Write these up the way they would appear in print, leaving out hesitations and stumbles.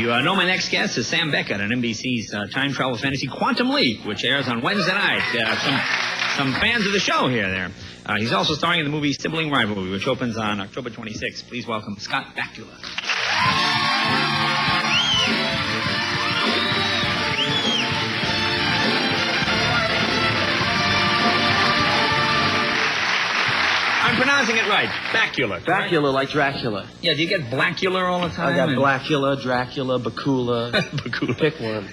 You know my next guest is Sam Beckett on NBC's time travel fantasy Quantum Leap, which airs on Wednesday night. Some fans of the show here there. He's also starring in the movie Sibling Rivalry, which opens on October 26th. Please welcome Scott Bakula. I'm pronouncing it right. Bakula. Bakula, like Dracula. Yeah, do you get Blackula all the time? I got Blackula, Dracula, Bakula. Bakula. Pick one.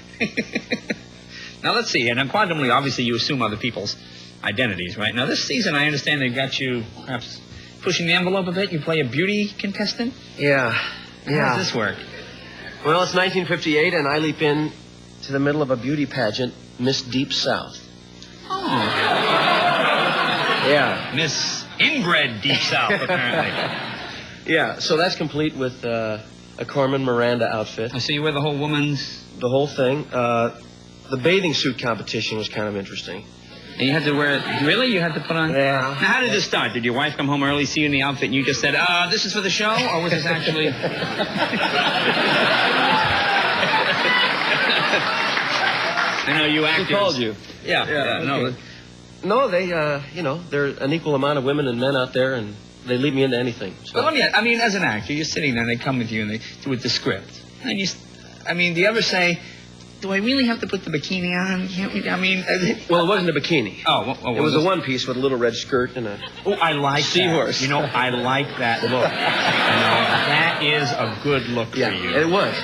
Now, let's see. And on Quantum Leap, obviously, you assume other people's identities, right? Now, this season, I understand they've got you perhaps pushing the envelope a bit. You play a beauty contestant? Yeah. How does this work? Well, it's 1958, and I leap in to the middle of a beauty pageant, Miss Deep South. Oh. Yeah. Miss Inbred Deep South, apparently. Yeah, so that's complete with a Carmen Miranda outfit. I see you wear the whole woman's... The whole thing. The bathing suit competition was kind of interesting. And you had to wear it... Really? You had to put on... Yeah. Now, how did this start? Did your wife come home early, see you in the outfit, and you just said, this is for the show? Or was this actually... I know you actors... She called you. Yeah, okay. No, No, they, there are an equal amount of women and men out there, and they lead me into anything. So. But I mean, as an actor, you're sitting there, and they come with you, and with the script. And do you ever say... Do I really have to put the bikini on? Well, it wasn't a bikini. Oh, it was a one-piece with a little red skirt and a... Oh, I like seahorse. That. I like that look. That is a good look for you. It was.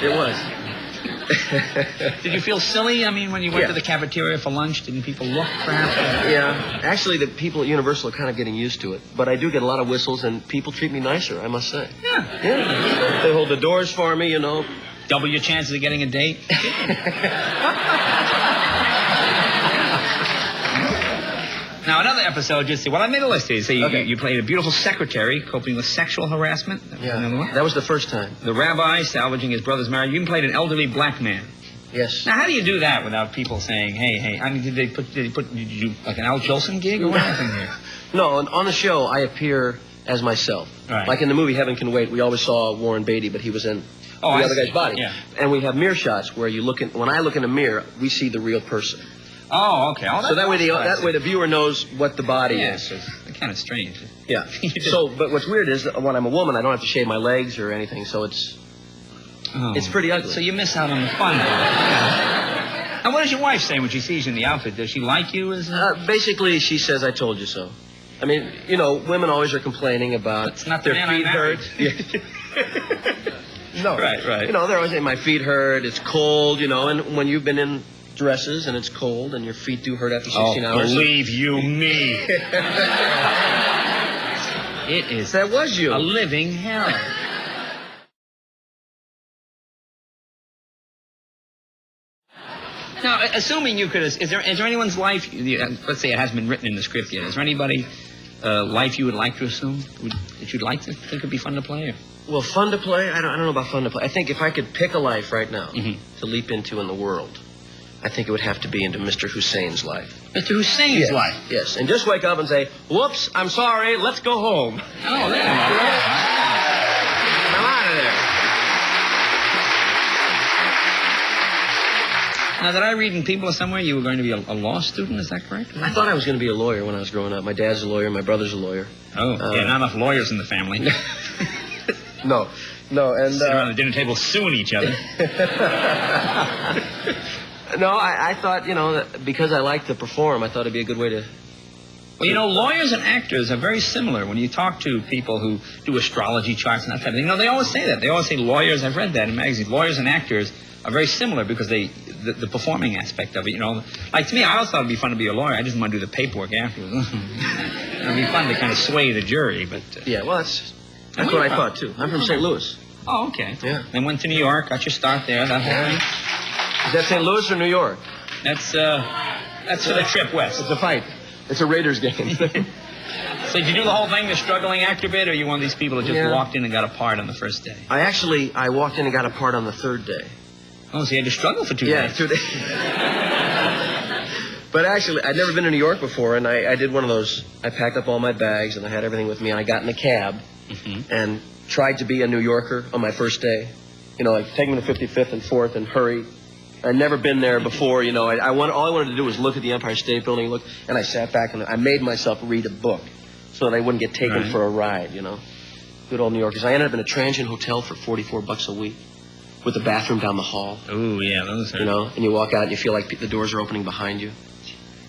Did you feel silly? When you went to the cafeteria for lunch, didn't people look, perhaps? Yeah. Actually, the people at Universal are kind of getting used to it. But I do get a lot of whistles, and people treat me nicer, I must say. Yeah. They hold the doors for me, Double your chances of getting a date. Now, another episode, I made a list here. You played a beautiful secretary coping with sexual harassment. That was the first time. The rabbi salvaging his brother's marriage. You even played an elderly black man. Yes. Now, how do you do that without people saying, hey? Did you like an Al Jolson gig or what happened here? No, on the show, I appear as myself. Right. Like in the movie Heaven Can Wait, we always saw Warren Beatty, but he was in the other guy's body. Yeah. And we have mirror shots where when I look in a mirror, we see the real person. Oh, okay. So that way the viewer knows what the body is. It's kind of strange. Yeah. But what's weird is that when I'm a woman, I don't have to shave my legs or anything, so it's pretty ugly. So you miss out on the fun. And what does your wife say when she sees you in the outfit? Does she like you as basically, she says, I told you so. Women always are complaining about their feet hurt. No. Right. They're always saying, my feet hurt, it's cold, and when you've been in dresses and it's cold and your feet do hurt after 16 hours. Believe you me. It is. That was you. A living hell. Now, assuming you could, is there anyone's life, let's say it hasn't been written in the script yet, is there anybody life you would like to assume that you'd like to think would be fun to play? Or? Well, fun to play? I don't know about fun to play. I think if I could pick a life right now to leap into in the world, I think it would have to be into Mr. Hussein's life. Mr. Hussein's life? Yes, and just wake up and say, whoops, I'm sorry, let's go home. Oh, there. I'm out of there. Now, did I read in People somewhere you were going to be a law student? Is that correct? I thought I was going to be a lawyer when I was growing up. My dad's a lawyer, my brother's a lawyer. Oh, not enough lawyers in the family. No, and... Sit around the dinner table suing each other. No, I thought, that because I like to perform, I thought it'd be a good way to... Well, lawyers and actors are very similar. When you talk to people who do astrology charts and that type of thing, they always say that. They always say lawyers, I've read that in magazines, lawyers and actors are very similar because the performing aspect of it, Like, to me, I always thought it'd be fun to be a lawyer. I just want to do the paperwork afterwards. It'd be fun to kind of sway the jury, but... Yeah, well, that's what I thought, too. I'm from St. Louis. Oh, okay. Yeah. Then went to New York, got your start there, that whole thing. Is that St. Louis or New York? That's for the trip west. It's a fight. It's a Raiders game. So did you do the whole thing, the struggling actor bit, or are you one of these people that just walked in and got a part on the first day? I walked in and got a part on the third day. Oh, so you had to struggle for 2 days. Yeah, 2 days. But actually, I'd never been to New York before, and I did one of those. I packed up all my bags, and I had everything with me, and I got in a cab and tried to be a New Yorker on my first day. You know, like take me to 55th and 4th and hurry. I'd never been there before, you know. All I wanted to do was look at the Empire State Building, and I sat back and I made myself read a book so that I wouldn't get taken for a ride, you know. Good old New Yorkers. I ended up in a transient hotel for $44 a week with a bathroom down the hall. Ooh, yeah, those are... You know, and you walk out and you feel like the doors are opening behind you.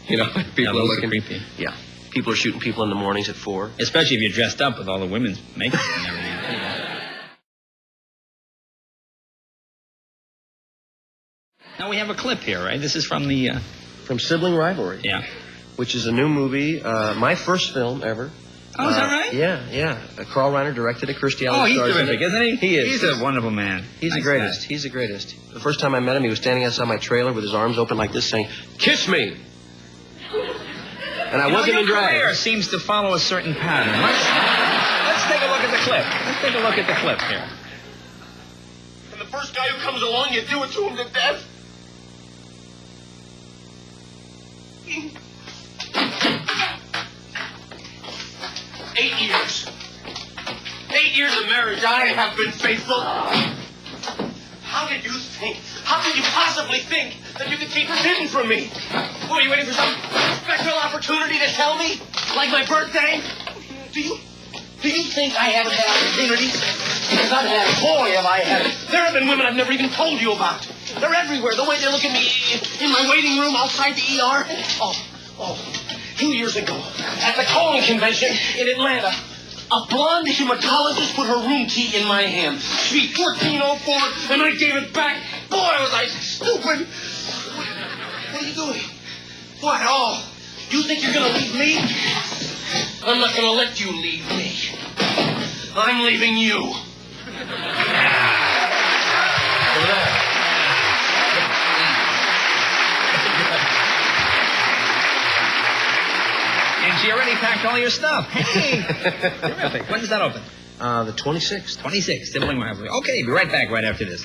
You know, people are looking. Creepy. Yeah. People are shooting people in the mornings at 4. Especially if you're dressed up with all the women's makeup and everything. Now we have a clip here, right? This is from the... From Sibling Rivalry. Yeah. Which is a new movie, my first film ever. Oh, is that right? Yeah. Carl Reiner directed it. Kirstie Alley he's stars in terrific, it. isn't he? He is. He's a wonderful man. He's Nice the greatest. guy. He's the greatest. The first time I met him, he was standing outside my trailer with his arms open like this saying, "Kiss me!" And I wasn't in drag. Your career seems to follow a certain pattern. Let's take a look at the clip. Let's take a look at the clip here. And the first guy who comes along, you do it to him to death. 8 years. 8 years of marriage, I have been faithful. How did you think? How could you possibly think that you could keep this hidden from me? Were you waiting for some special opportunity to tell me? Like my birthday? Do you think I haven't had opportunities? Because I've had, boy, have I had. There have been women I've never even told you about. They're everywhere. The way they look at me in my waiting room outside the ER. Oh, 2 years ago, at the colon convention in Atlanta, a blonde hematologist put her room key in my hand. She 1404, and I gave it back. Boy, was I stupid. What are you doing? What? Oh, you think you're going to leave me? I'm not going to let you leave me. I'm leaving you. And she already packed all your stuff. Hey! Terrific. When does that open? The 26th. 26, Sibling Rivalry. Okay, be right back right after this.